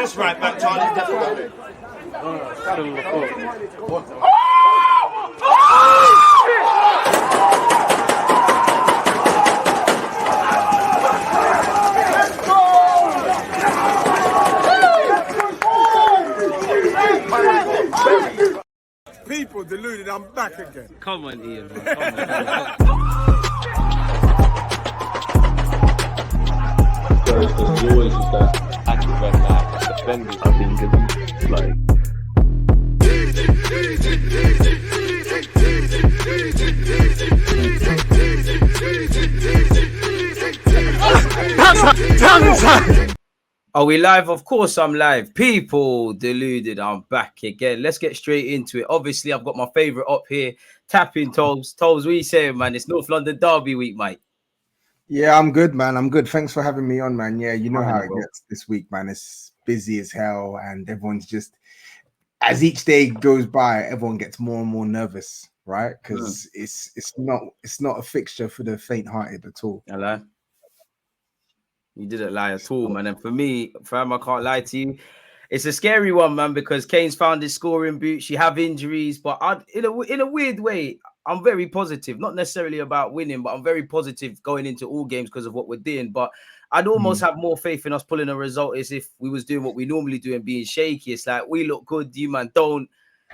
just right back, Charlie. People deluded, I'm back again. Come on, Ian, man. Come on. There's always just that active red line, defending. I think it's like. Are we live? Of course I'm live. People, deluded, I'm back again. Let's get straight into it. Obviously, I've got my favourite up here, tapping Tobs. Tobs, what are you saying, man? It's North London Derby week, mate. Yeah, I'm good, man. I'm good. Thanks for having me on, man. Yeah, you know how it gets this week, man. It's busy as hell, and everyone's just, as each day goes by, everyone gets more and more nervous, right? Because it's not a fixture for the faint-hearted at all. Hello. You didn't lie at all, man. And for me, fam, I can't lie to you. It's a scary one, man, because Kane's found his scoring boots. You have injuries, but in a weird way, I'm very positive. Not necessarily about winning, but I'm very positive going into all games because of what we're doing. But I'd almost have more faith in us pulling a result as if we was doing what we normally do and being shaky. It's like, we look good, you man don't.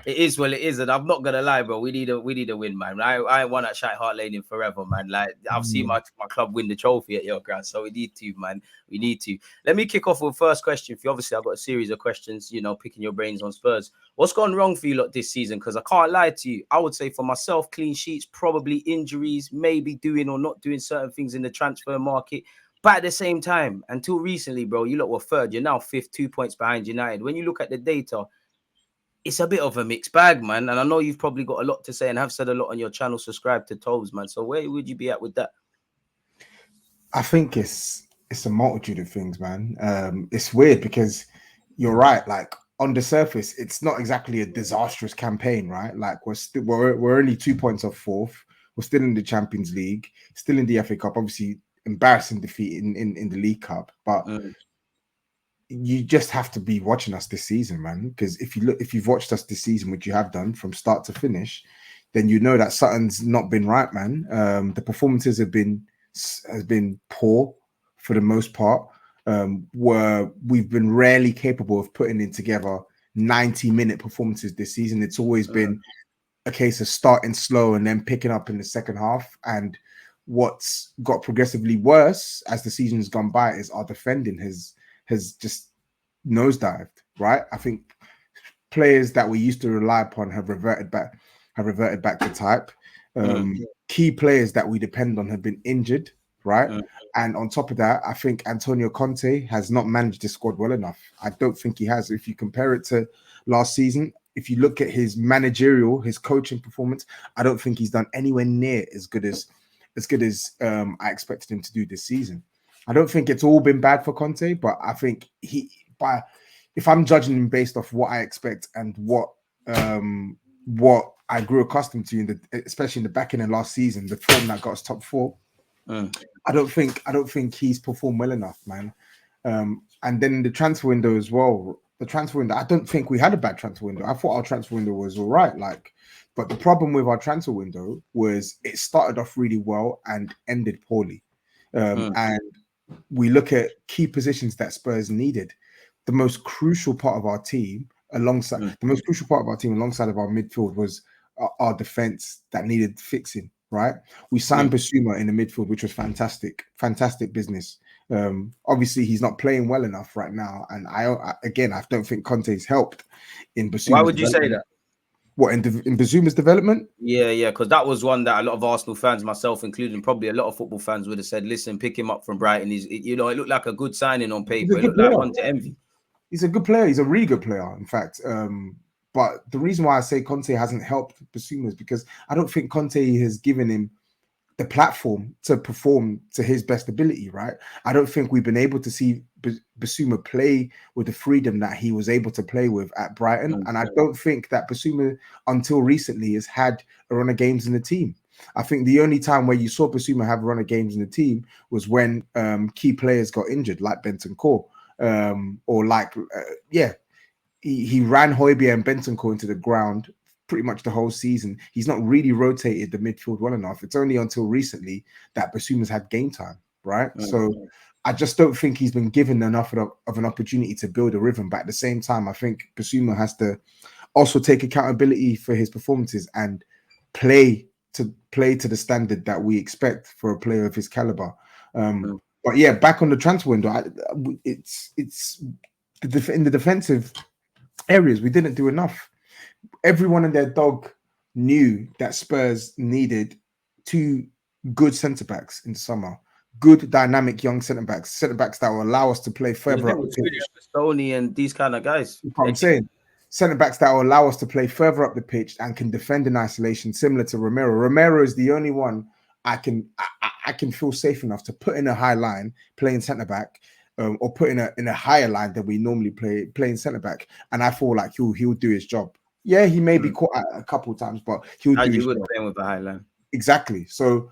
It is well, it is, and I'm not gonna lie, bro. We need a win, man. I ain't won at Shite Hart Lane in forever, man. Like, I've seen my club win the trophy at your ground, so we need to, man. We need to. Let me kick off with the first question for you. Obviously, I've got a series of questions, you know, picking your brains on Spurs. What's gone wrong for you lot this season? Because I can't lie to you. I would say for myself, clean sheets, probably injuries, maybe doing or not doing certain things in the transfer market. But at the same time, until recently, bro, you lot were third. You're now fifth, 2 points behind United. When you look at the data, it's a bit of a mixed bag, man. And I know you've probably got a lot to say and have said a lot on your channel. Subscribe to Tobs, man. So where would you be at with that? I think it's a multitude of things, man. It's weird because you're right. Like, on the surface, it's not exactly a disastrous campaign, right? Like, we're only 2 points off fourth. We're still in the Champions League, still in the FA Cup. Obviously, embarrassing defeat in the League Cup, but you just have to be watching us this season, man. Because if you've watched us this season, which you have done from start to finish, then you know that something's not been right, man. The performances has been poor for the most part. Where we've been rarely capable of putting in together 90-minute performances this season. It's always been a case of starting slow and then picking up in the second half. And what's got progressively worse as the season's gone by is our defending has just nosedived, right? I think players that we used to rely upon have reverted back to type. Key players that we depend on have been injured, right? And on top of that, I think Antonio Conte has not managed the squad well enough. I don't think he has. If you compare it to last season, if you look at his managerial, his coaching performance, I don't think he's done anywhere near as good as I expected him to do this season. I don't think it's all been bad for Conte, but I think if I'm judging him based off what I expect and what I grew accustomed to, especially in the back end of last season, the form that got us top four, I don't think he's performed well enough, man. And then the transfer window as well. The transfer window, I don't think we had a bad transfer window. I thought our transfer window was all right, but the problem with our transfer window was it started off really well and ended poorly. And we look at key positions that Spurs needed. The most crucial part of our team, alongside of our midfield, was our defense that needed fixing. Right, we signed Basuma in the midfield, which was fantastic business. Obviously, he's not playing well enough right now, and I don't think Conte's helped in Basuma's. Why would you say that? What, in Basuma's development? Yeah, because that was one that a lot of Arsenal fans, myself including, probably a lot of football fans would have said, "Listen, pick him up from Brighton. It looked like a good signing on paper. It looked like one to envy." He's a good player. He's a really good player, in fact. But the reason why I say Conte hasn't helped Basuma is because I don't think Conte has given him the platform to perform to his best ability, right? I don't think we've been able to see Basuma play with the freedom that he was able to play with at Brighton. And I don't think that Basuma, until recently, has had a run of games in the team. I think the only time where you saw Basuma have a run of games in the team was when key players got injured, like Bentancur. or like, he ran Højbjerg and Bentancur into the ground pretty much the whole season. He's not really rotated the midfield well enough. It's only until recently that Basuma's had game time, right? So I just don't think he's been given enough of an opportunity to build a rhythm. But at the same time, I think Basuma has to also take accountability for his performances and play to the standard that we expect for a player of his caliber. But yeah, back on the transfer window, it's in the defensive areas we didn't do enough. Everyone and their dog knew that Spurs needed 2 good centre backs in the summer. Good, dynamic young centre backs that will allow us to play further up the pitch. Stoney and these kind of guys. That's what I'm saying. Centre backs that will allow us to play further up the pitch and can defend in isolation, similar to Romero. Romero is the only one I can feel safe enough to put in a high line playing centre back, or put in a higher line than we normally playing centre back, and I feel like he'll do his job. Yeah, he may be caught a couple of times, but he'll do his job. Playing with a high line. Exactly. So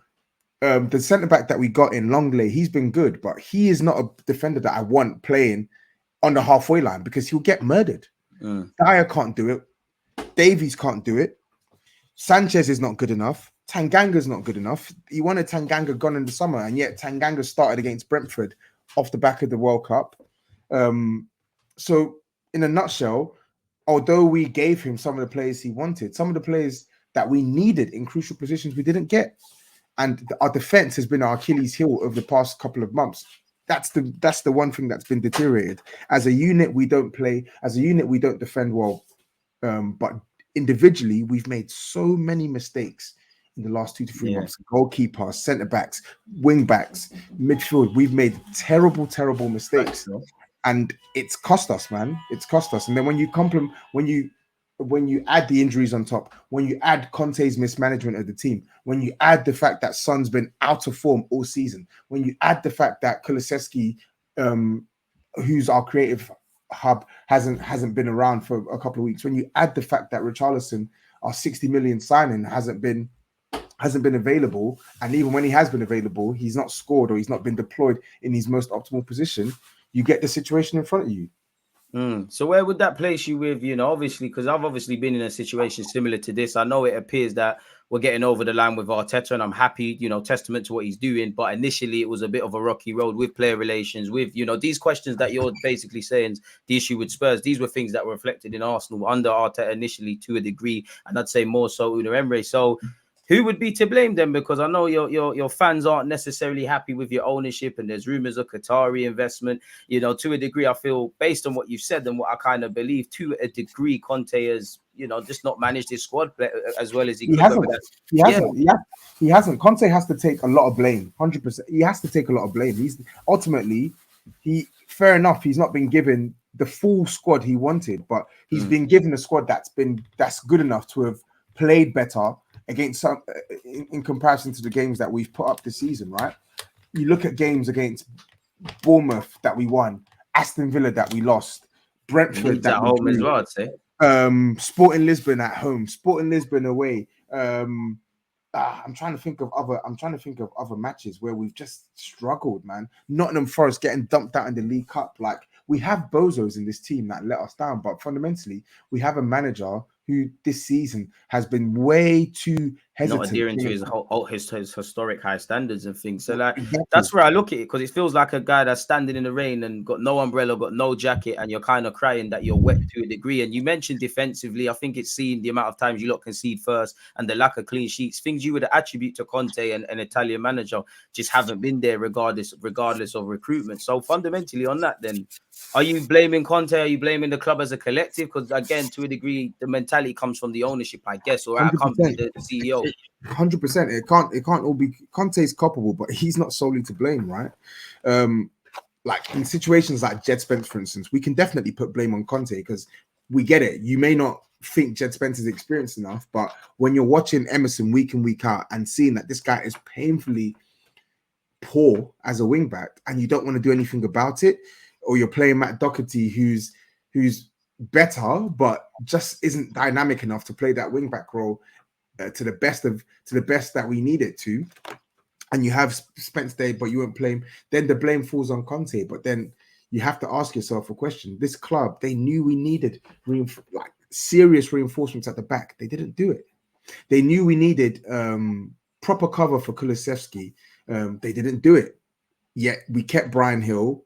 the centre back that we got in Longley, he's been good, but he is not a defender that I want playing on the halfway line because he'll get murdered. Dyer can't do it. Davies can't do it. Sanchez is not good enough. Tanganga's not good enough. He wanted Tanganga gone in the summer, and yet Tanganga started against Brentford off the back of the World Cup. So in a nutshell, although we gave him some of the players he wanted, some of the players that we needed in crucial positions we didn't get. And our defense has been our Achilles heel over the past couple of months. That's the one thing that's been deteriorated. As a unit, we don't play. As a unit, we don't defend well. But individually, we've made so many mistakes in the last 2 to 3 months. Goalkeepers, centre backs, wing backs, midfield. We've made terrible, terrible mistakes, and it's cost us, man. It's cost us. And then when you add the injuries on top, when you add Conte's mismanagement of the team, when you add the fact that Son's been out of form all season, when you add the fact that Kulusevski, who's our creative hub, hasn't been around for a couple of weeks, when you add the fact that Richarlison, our 60 million signing, hasn't been available, and even when he has been available, he's not scored or he's not been deployed in his most optimal position, you get the situation in front of you. So where would that place you with, obviously, because I've obviously been in a situation similar to this. I know it appears that we're getting over the line with Arteta, and I'm happy, testament to what he's doing. But initially, it was a bit of a rocky road with player relations, with, these questions that you're basically saying, the issue with Spurs. These were things that were reflected in Arsenal under Arteta initially to a degree, and I'd say more so Unai Emery. So who would be to blame then? Because I know your fans aren't necessarily happy with your ownership, and there's rumors of Qatari investment. To a degree, I feel based on what you've said and what I kind of believe, to a degree, Conte has, just not managed his squad as well as he could. He hasn't. Conte has to take a lot of blame. 100%. He has to take a lot of blame. He's ultimately, fair enough, he's not been given the full squad he wanted, but he's been given a squad that's good enough to have played better against some in comparison to the games that we've put up this season, right? You look at games against Bournemouth that we won, Aston Villa that we lost, Brentford that at home as well, I'd say. Sporting Lisbon at home, Sporting Lisbon away. I'm trying to think of other matches where we've just struggled, man. Nottingham Forest getting dumped out in the League Cup. Like, we have bozos in this team that let us down, but fundamentally, we have a manager who this season has been way too hesitant. Not adhering to his historic high standards and things. So that's where I look at it, because it feels like a guy that's standing in the rain and got no umbrella, got no jacket, and you're kind of crying that you're wet to a degree. And you mentioned defensively, I think it's seen the amount of times you lot concede first and the lack of clean sheets, things you would attribute to Conte and an Italian manager just haven't been there regardless of recruitment. So fundamentally on that, then, are you blaming Conte? Are you blaming the club as a collective? Because again, to a degree, the mentality comes from the ownership, I guess, or our company, the CEO. 100%. It can't all be Conte's culpable, but he's not solely to blame, right? Like in situations like Jed Spence, for instance, we can definitely put blame on Conte because we get it. You may not think Jed Spence is experienced enough, but when you're watching Emerson week in, week out and seeing that this guy is painfully poor as a wing back and you don't want to do anything about it, or you're playing Matt Doherty, who's better, but just isn't dynamic enough to play that wing back role to the best that we need it to, and you have Spence there, but you won't play him, then the blame falls on Conte. But then you have to ask yourself a question. This club, they knew we needed serious reinforcements at the back. They didn't do it. They knew we needed proper cover for Kulusevski. They didn't do it. Yet we kept Brian Hill,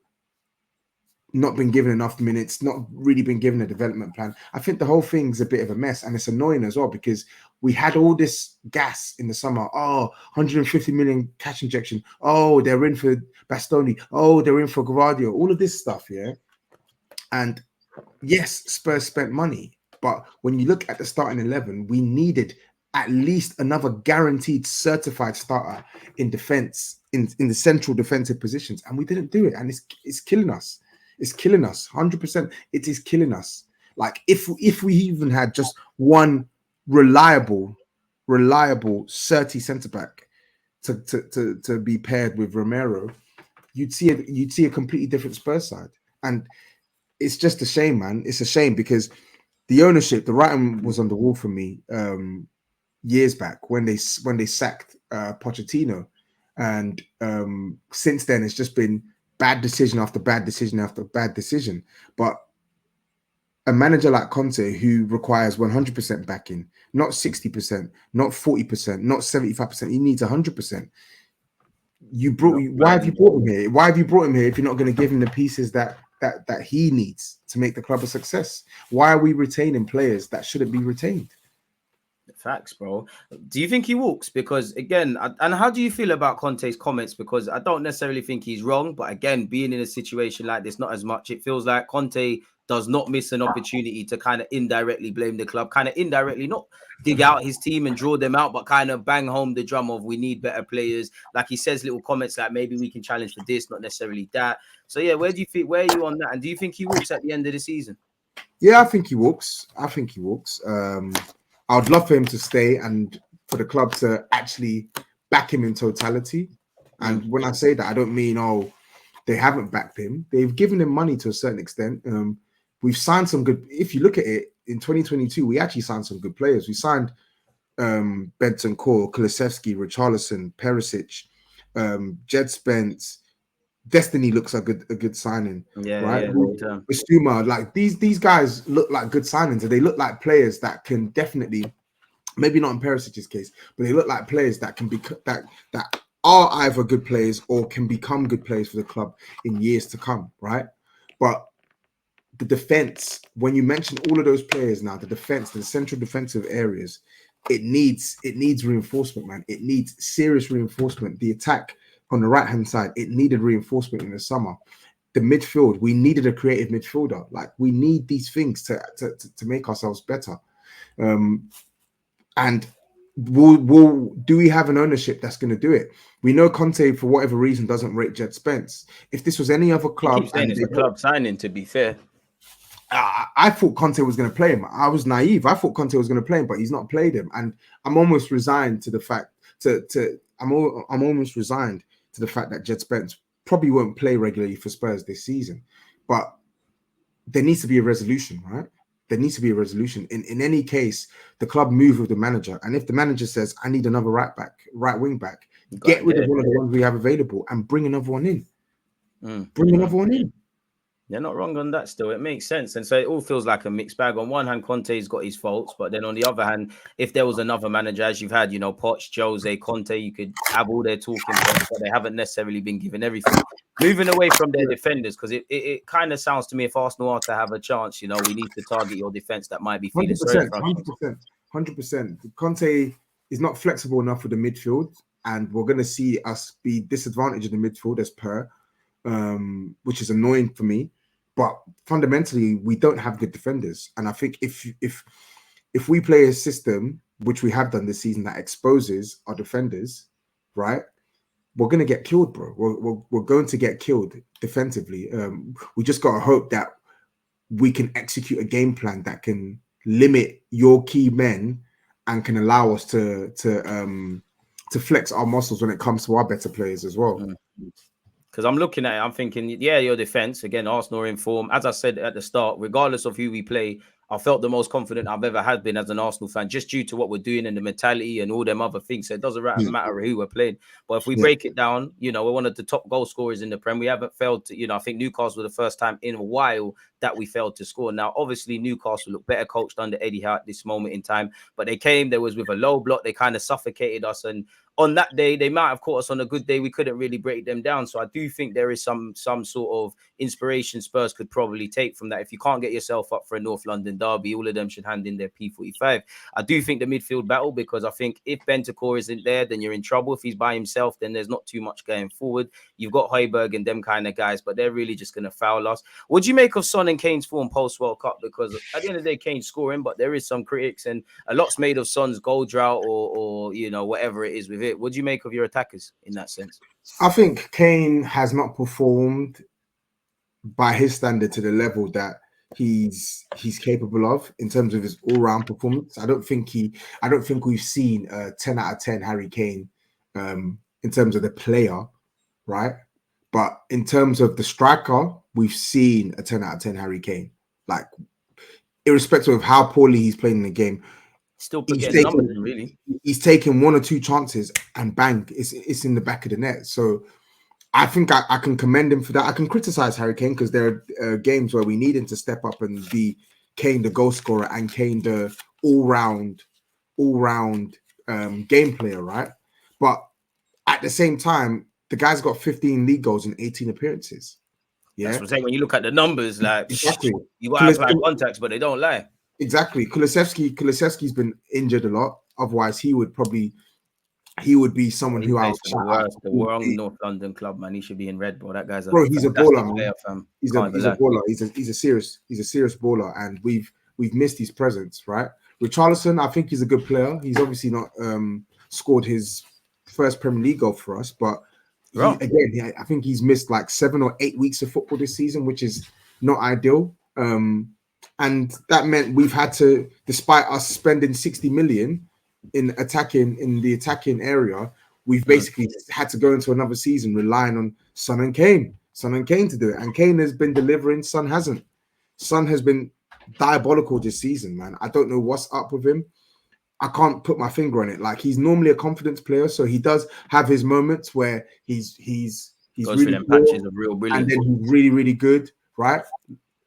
not been given enough minutes, not really been given a development plan. I think the whole thing's a bit of a mess, and it's annoying as well because we had all this gas in the summer. Oh, 150 million cash injection. Oh, they're in for Bastoni. Oh, they're in for Gvardio. All of this stuff, yeah. And yes, Spurs spent money, but when you look at the starting 11, we needed at least another guaranteed certified starter in defense, in the central defensive positions, and we didn't do it, and it's killing us. It's killing us 100%. It is killing us. Like if we even had just one reliable 30 centre back to be paired with Romero, you'd see a completely different Spurs side. And it's just a shame, man. It's a shame because the ownership, the writing was on the wall for me years back when they sacked Pochettino, and since then it's just been bad decision after bad decision after bad decision. But a manager like Conte, who requires 100% backing, not 60%, not 40%, not 75%, he needs 100%. Why have you brought him here? Why have you brought him here if you're not going to give him the pieces that he needs to make the club a success? Why are we retaining players that shouldn't be retained? Facts, bro. Do you think he walks? Because again, and how do you feel about Conte's comments? Because I don't necessarily think he's wrong, but again, being in a situation like this, not as much. It feels like Conte does not miss an opportunity to kind of indirectly blame the club, kind of indirectly, not dig out his team and draw them out, but kind of bang home the drum of we need better players. Like he says little comments like maybe we can challenge for this, not necessarily that. So yeah, where are you on that? And do you think he walks at the end of the season? Yeah, I think he walks. I would love for him to stay and for the club to actually back him in totality. And when I say that, I don't mean, they haven't backed him. They've given him money to a certain extent. We've signed some good, if you look at it, in 2022, we actually signed some good players. We signed Benton Core, Kulusevski, Richarlison, Perisic, Jed Spence. Destiny looks like a good signing, right? Basuma, like these guys look like good signings, and they look like players that can definitely, maybe not in Perisic's case, but they look like players that can be that are either good players or can become good players for the club in years to come, right? But the defense, when you mention all of those players now, the defense, the central defensive areas, it needs reinforcement, man. It needs serious reinforcement. The attack on the right-hand side, it needed reinforcement in the summer. The midfield, we needed a creative midfielder. Like, we need these things to make ourselves better. And do we have an ownership that's going to do it? We know Conte, for whatever reason, doesn't rate Jed Spence. If this was any other club, it's a club signing, to be fair. I thought Conte was going to play him. I was naive. I thought Conte was going to play him, but he's not played him. And I'm almost resigned to the fact I'm almost resigned to the fact that Jed Spence probably won't play regularly for Spurs this season. But there needs to be a resolution, right? There needs to be a resolution. In any case, the club move with the manager. And if the manager says, I need another right wing back, get rid of one of the ones we have available and bring another one in. Another one in. They're not wrong on that still. It makes sense. And so it all feels like a mixed bag. On one hand, Conte's got his faults, but then on the other hand, if there was another manager, as you've had, Poch, Jose, Conte, you could have all their talking points, but they haven't necessarily been given everything. Moving away from their defenders, because it kind of sounds to me, if Arsenal are to have a chance, we need to target your defense that might be feeling sorry for us. 100%. Conte is not flexible enough with the midfield, and we're going to see us be disadvantaged in the midfield as per, which is annoying for me. But fundamentally, we don't have good defenders. And I think if we play a system, which we have done this season, that exposes our defenders, right, we're going to get killed, bro. We're going to get killed defensively. We just got to hope that we can execute a game plan that can limit your key men and can allow us to flex our muscles when it comes to our better players as well. Because I'm looking at it, I'm thinking, yeah, your defense, again, Arsenal are in form. As I said at the start, regardless of who we play, I felt the most confident I've ever had been as an Arsenal fan, just due to what we're doing and the mentality and all them other things. So it doesn't matter who we're playing. But if we break it down, you know, we're one of the top goal scorers in the Prem. We haven't failed to, you know, I think Newcastle were the first time in a while that we failed to score. Now, obviously, Newcastle look better coached under Eddie Howe at this moment in time, but they was with a low block. They kind of suffocated us. And on that day, they might have caught us on a good day. We couldn't really break them down. So I do think there is some sort of inspiration Spurs could probably take from that. If you can't get yourself up for a North London derby, all of them should hand in their P45. I do think the midfield battle, because I think if Bentancur isn't there, then you're in trouble. If he's by himself, then there's not too much going forward. You've got Højbjerg and them kind of guys, but they're really just going to foul us. What do you make of Son and Kane's form post-World Cup? Because at the end of the day, Kane's scoring, but there is some critics, and a lot's made of Son's goal drought or you know, whatever it is with it. What do you make of your attackers in that sense? I think Kane has not performed by his standard to the level that he's capable of in terms of his all-round performance. I don't think we've seen a 10 out of 10 Harry Kane in terms of the player, right? But in terms of the striker, we've seen a 10 out of 10 Harry Kane. Like, irrespective of how poorly he's playing in the game, still getting numbers, really. He's taken one or two chances and bang, it's in the back of the net. So I think I can commend him for that. I can criticize Harry Kane because there are games where we need him to step up and be Kane the goal scorer and Kane the all-round game player, right? But at the same time, the guy's got 15 league goals in 18 appearances. Yeah, that's what I'm saying. When you look at the numbers, like, exactly, you got to have high contacts, but they don't lie. Exactly. Kulusevski's been injured a lot. Otherwise, he would be someone who I would shout out. The wrong North London club, man. He should be in Red Bull. That guy's he's a baller, man. Player, fam. He's a baller. He's a serious baller, and we've missed his presence, right? Richarlison, I think he's a good player. He's obviously not scored his first Premier League goal for us, but I think he's missed like 7 or 8 weeks of football this season, which is not ideal. And that meant we've had to, despite us spending 60 million in the attacking area, we've basically had to go into another season relying on Son and Kane to do it. And Kane has been delivering, Son hasn't. Son has been diabolical this season, man. I don't know what's up with him. I can't put my finger on it. Like, he's normally a confidence player, so he does have his moments where he's goes really poor, patches of real brilliance, and then he's really, really good, right?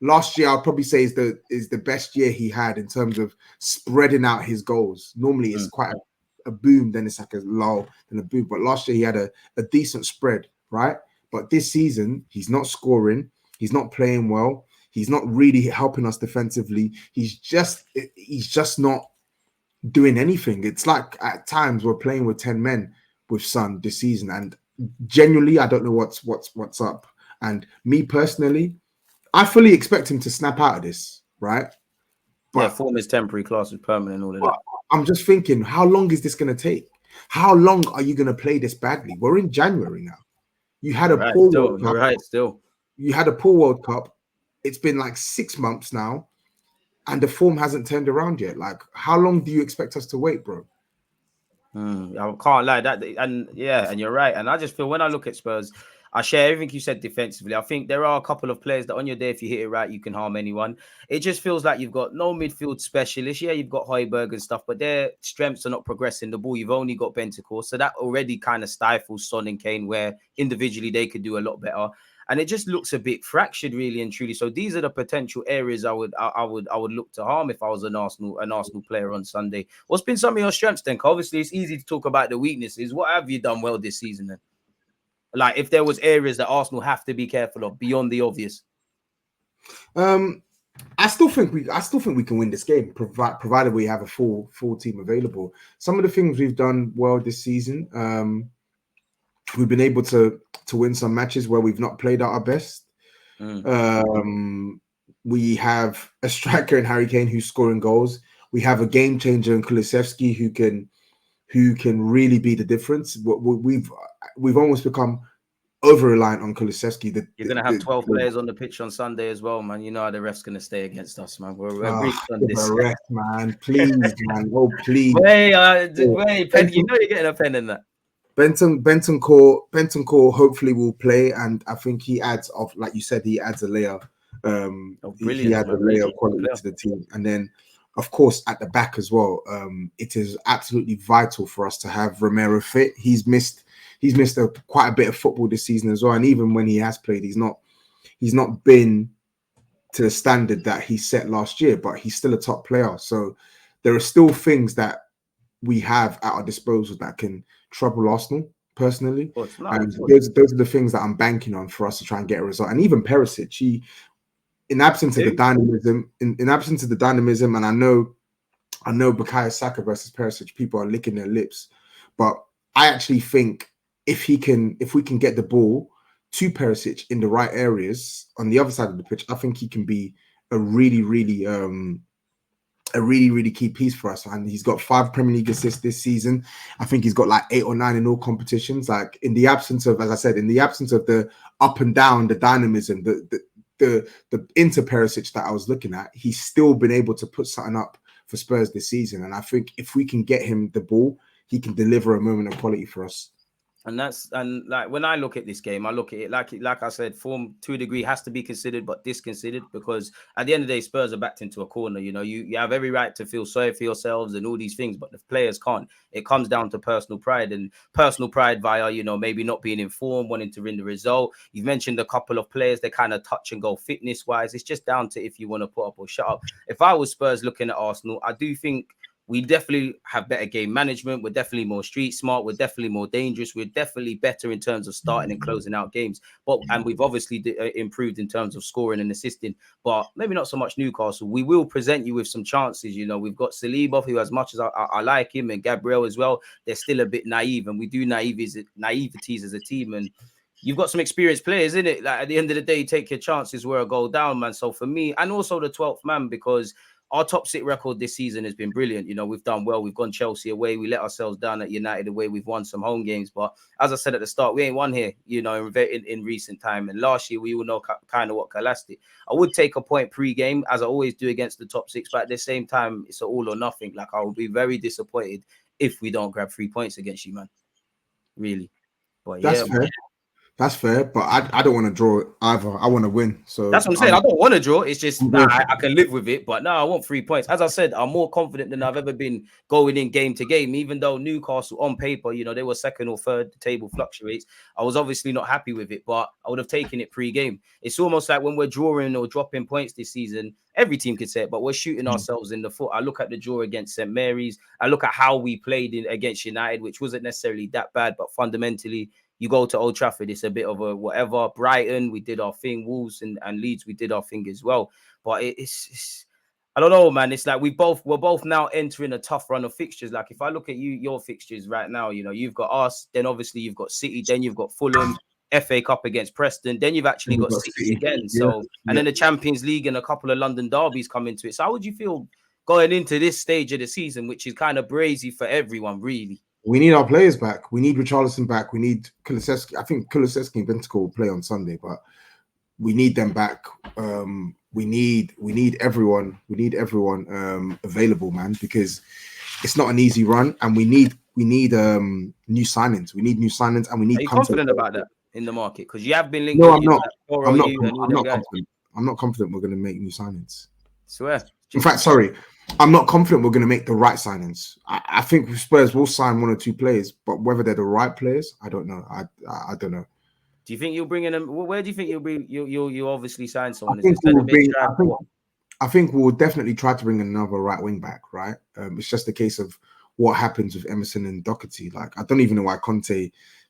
Last year, I'd probably say is the best year he had in terms of spreading out his goals. Normally, it's quite a boom, then it's like a lull, then a boom. But last year, he had a decent spread, right? But this season, he's not scoring. He's not playing well. He's not really helping us defensively. He's just not doing anything. It's like at times we're playing with 10 men with Son this season, and genuinely, I don't know what's up. And me personally, I fully expect him to snap out of this, right? But form is temporary, class is permanent, all of that. I'm just thinking, how long is this going to take? How long are you going to play this badly? We're in January now. You had a poor World Cup. You had a poor World Cup. It's been like 6 months now, and the form hasn't turned around yet. Like, how long do you expect us to wait, bro? I can't lie. And you're right. And I just feel when I look at Spurs, I share everything you said defensively. I think there are a couple of players that on your day, if you hit it right, you can harm anyone. It just feels like you've got no midfield specialists. Yeah, you've got Højbjerg and stuff, but their strengths are not progressing the ball. You've only got Bentancur. So that already kind of stifles Son and Kane, where individually they could do a lot better. And it just looks a bit fractured, really and truly. So these are the potential areas I would look to harm if I was an Arsenal player on Sunday. What's been some of your strengths then? Obviously, it's easy to talk about the weaknesses. What have you done well this season then? Like, if there was areas that Arsenal have to be careful of beyond the obvious. I still think we can win this game, provided we have a full team available. Some of the things we've done well this season, we've been able to win some matches where we've not played at our best. We have a striker in Harry Kane who's scoring goals. We have a game changer in Kulusevski who can really be the difference. We've almost become over-reliant on Kulusevski. You're going to have 12 players on the pitch on Sunday as well, man. You know how the ref's going to stay against us, man. We're rich on this. Ref, man. Please, man. Oh, please. Wait, Pen, you know you're getting a pen in that. Bentancur hopefully will play, and I think he adds, like you said, he adds a layer He adds a layer of quality to the team. And then, of course, at the back as well, it is absolutely vital for us to have Romero fit. He's missed quite a bit of football this season as well. And even when he has played, he's not been to the standard that he set last year, but he's still a top player. So there are still things that we have at our disposal that can trouble Arsenal personally. And those are the things that I'm banking on for us to try and get a result. And even Perisic, in absence of the dynamism, and I know Bukayo Saka versus Perisic, people are licking their lips, but I actually think if we can get the ball to Perisic in the right areas on the other side of the pitch, I think he can be a really, really key piece for us. And he's got 5 Premier League assists this season. I think he's got like 8 or 9 in all competitions. Like in the absence of, as I said, the up and down, the dynamism, the inter Perisic that I was looking at, he's still been able to put something up for Spurs this season. And I think if we can get him the ball, he can deliver a moment of quality for us. And like when I look at this game, I look at it like I said, form to a degree has to be considered, but disconsidered, because at the end of the day, Spurs are backed into a corner. You know, you have every right to feel sorry for yourselves and all these things, but the players can't. It comes down to personal pride via, you know, maybe not being informed, wanting to win the result. You've mentioned a couple of players, they kind of touch and go fitness wise. It's just down to if you want to put up or shut up. If I was Spurs looking at Arsenal, I do think we definitely have better game management. We're definitely more street smart. We're definitely more dangerous. We're definitely better in terms of starting and closing out games. And we've obviously improved in terms of scoring and assisting, but maybe not so much Newcastle. We will present you with some chances. You know, we've got Saliba, who, as much as I like him, and Gabriel as well, they're still a bit naive, and we do naiveties as a team. And you've got some experienced players, in it. Like at the end of the day, take your chances where a goal down, man. So for me, and also the 12th man, because our top 6 record this season has been brilliant. You know, we've done well. We've gone Chelsea away. We let ourselves down at United away. We've won some home games. But as I said at the start, we ain't won here, you know, in recent time. And last year, we all know kind of what collapsed it. I would take a point pre-game, as I always do against the top 6. But at the same time, it's an all or nothing. Like, I would be very disappointed if we don't grab 3 points against you, man. Really. But That's fair. That's fair, but I don't want to draw either. I want to win. So that's what I'm saying. I don't want to draw. It's just I can live with it. But no, I want 3 points. As I said, I'm more confident than I've ever been going in game to game. Even though Newcastle on paper, you know, they were second or third, the table fluctuates. I was obviously not happy with it, but I would have taken it pre-game. It's almost like when we're drawing or dropping points this season, every team could say it, but we're shooting ourselves in the foot. I look at the draw against St. Mary's. I look at how we played against United, which wasn't necessarily that bad, but fundamentally, you go to Old Trafford, it's a bit of a whatever. Brighton, we did our thing. Wolves and Leeds, we did our thing as well. But it's I don't know, man. It's like we're both now entering a tough run of fixtures. Like if I look at your fixtures right now, you know, you've got us, then obviously you've got City, then you've got Fulham, FA Cup against Preston, then you've actually got City again. So and then the Champions League and a couple of London derbies come into it. So how would you feel going into this stage of the season, which is kind of brazy for everyone, really? We need our players back. We need Richarlison back. We need Kulusevski. I think Kulusevski and Bentancur will play on Sunday, but we need them back. We need everyone. We need everyone available, man, because it's not an easy run, and we need new signings. We need new signings, and we need. Are you confident about that in the market? Because you have been linked. No, I'm not. I'm not confident. I'm not confident we're going to make new signings. Swear. In fact, sorry. I'm not confident we're going to make the right signings. I think Spurs will sign 1 or 2 players, but whether they're the right players, I don't know. I don't know. Do you think you'll bring in them? Where do you think you'll bring? You obviously sign someone. I think we'll definitely try to bring another right wing back. Right. It's just a case of what happens with Emerson and Doherty. Like I don't even know why Conte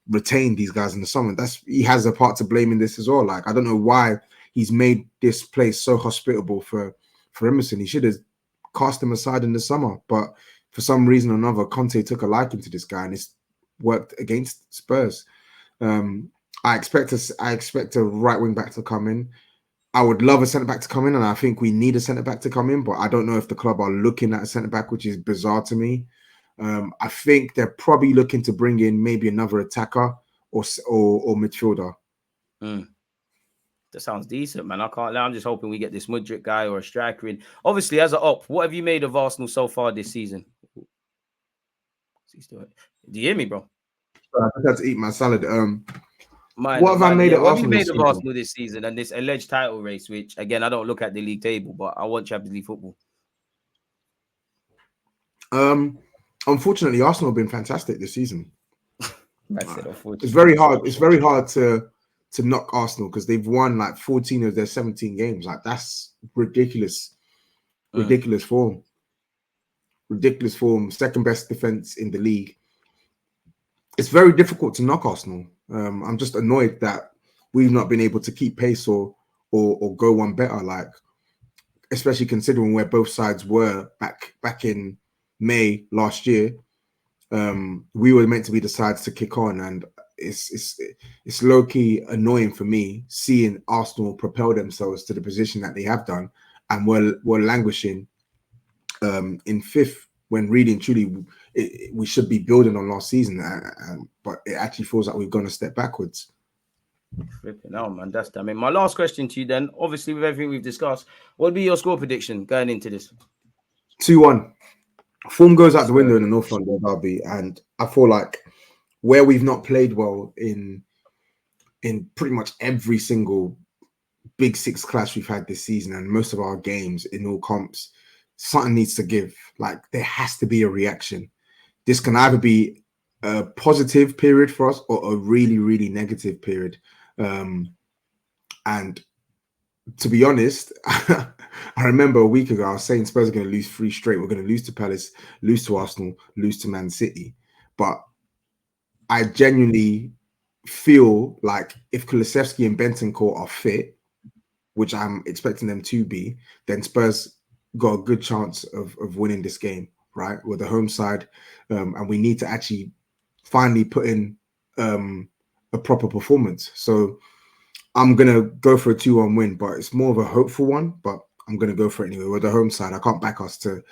retained these guys in the summer. He has a part to blame in this as well. Like I don't know why he's made this place so hospitable for Emerson. He should have cast him aside in the summer, but for some reason or another, Conte took a liking to this guy, and it's worked against Spurs. I expect a right wing back to come in. I would love a centre back to come in, and I think we need a centre back to come in, but I don't know if the club are looking at a centre back, which is bizarre to me. I think they're probably looking to bring in maybe another attacker or midfielder. That sounds decent, man. I can't lie. I'm just hoping we get this Mudryk guy or a striker in. Obviously, as an op, what have you made of Arsenal so far this season? Do you hear me, bro? I had to eat my salad. What have I made of What have you Arsenal made this of season? Arsenal this season and this alleged title race? Which again, I don't look at the league table, but I want Champions League football. Unfortunately, Arsenal have been fantastic this season. That's it. It's very hard. It's very hard to knock Arsenal because they've won like 14 of their 17 games. Like that's ridiculous. Ridiculous form. Ridiculous form. Second best defense in the league. It's very difficult to knock Arsenal. I'm just annoyed that we've not been able to keep pace or go one better. Like, especially considering where both sides were back in May last year. We were meant to be the sides to kick on, and it's low-key annoying for me seeing Arsenal propel themselves to the position that they have done, and we're languishing in fifth when really and truly we should be building on last season, but it actually feels like we've gone a step backwards. Flipping out, man. That's that. I mean, my last question to you then, obviously with everything we've discussed, what would be your score prediction going into this? 2-1. Form goes out the window in the North London derby, and I feel like where we've not played well in pretty much every single Big Six clash we've had this season, and most of our games in all comps, something needs to give. Like, there has to be a reaction. This can either be a positive period for us or a really, really negative period. And to be honest, I remember a week ago I was saying Spurs are going to lose 3 straight. We're going to lose to Palace, lose to Arsenal, lose to Man City. But I genuinely feel like if Kulusevski and Bentancur are fit, which I'm expecting them to be, then Spurs got a good chance of winning this game, right? With the home side. And we need to actually finally put in a proper performance. So I'm going to go for a 2-1 win, but it's more of a hopeful one, but I'm going to go for it anyway. With the home side, I can't back us to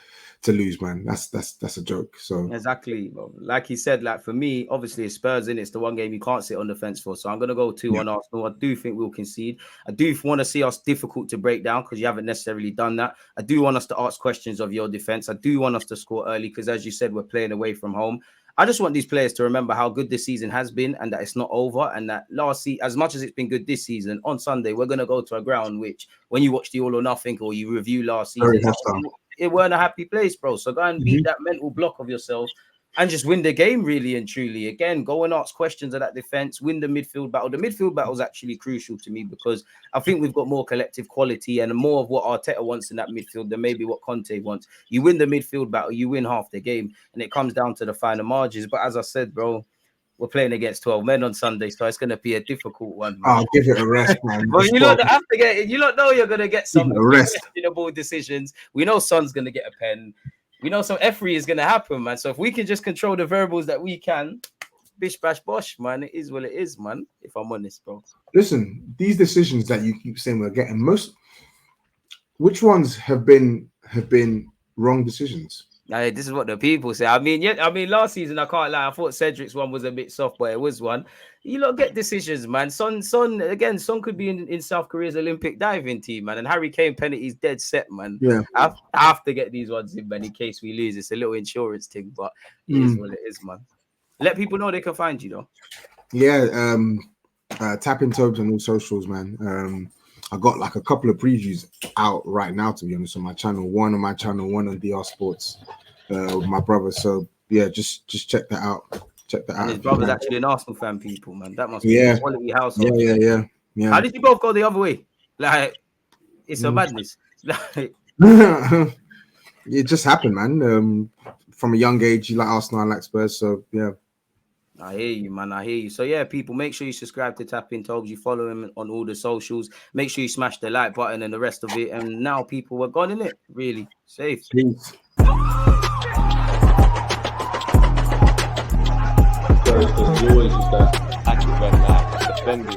lose, man. That's a joke. So exactly, like he said, like for me, obviously it's Spurs in. It's the one game you can't sit on the fence for. So I'm going to go 2-1 Arsenal. I do think we'll concede. I do want to see us difficult to break down because you haven't necessarily done that. I do want us to ask questions of your defense. I do want us to score early because, as you said, we're playing away from home. I just want these players to remember how good this season has been and that it's not over, and that last season, as much as it's been good this season, on Sunday, we're going to go to a ground which, when you watch the All or Nothing or you review last season, it weren't a happy place, bro. So go and beat that mental block of yourself and just win the game, really and truly. Again, go and ask questions of that defense, win the midfield battle. The midfield battle is actually crucial to me because I think we've got more collective quality and more of what Arteta wants in that midfield than maybe what Conte wants. You win the midfield battle, you win half the game, and it comes down to the final margins. But as I said, bro, we're playing against 12 men on Sunday, so it's going to be a difficult one, man. I'll give it a rest, man. Well, you don't have to get it. You don't know you're going to get some rest. questionable decisions. We know Son's going to get a pen. We know some effery is going to happen, man. So if we can just control the variables that we can, bish, bash, bosh, man, it is what it is, man, if I'm honest, bro. Listen, these decisions that you keep saying we're getting, which ones have been wrong decisions? This is what the people say. I mean, last season, I can't lie, I thought Cedric's one was a bit soft, but it was one. You lot get decisions, man. Son could be in South Korea's Olympic diving team, man. And Harry Kane penalty's dead set, man. Yeah. I have to get these ones in, man, in case we lose. It's a little insurance thing, but it is what it is, man. Let people know they can find you, though. Yeah, tapping Tobs on all socials, man. I got like a couple of previews out right now, to be honest, on my channel. One on my channel, one on DR Sports with my brother. So yeah, just check that out. Check that out. His brother's actually an Arsenal fan, people, man. That must be a quality household. Yeah. How did you both go the other way? Like, it's a madness. Like, it just happened, man. From a young age, you like Arsenal, I like Spurs. So yeah. I hear you, man. I hear you. So yeah, people, make sure you subscribe to Tapping Tobs. You follow him on all the socials. Make sure you smash the like button and the rest of it. And now people are gone in it. Really safe. Peace. There's always just that active red line defenders.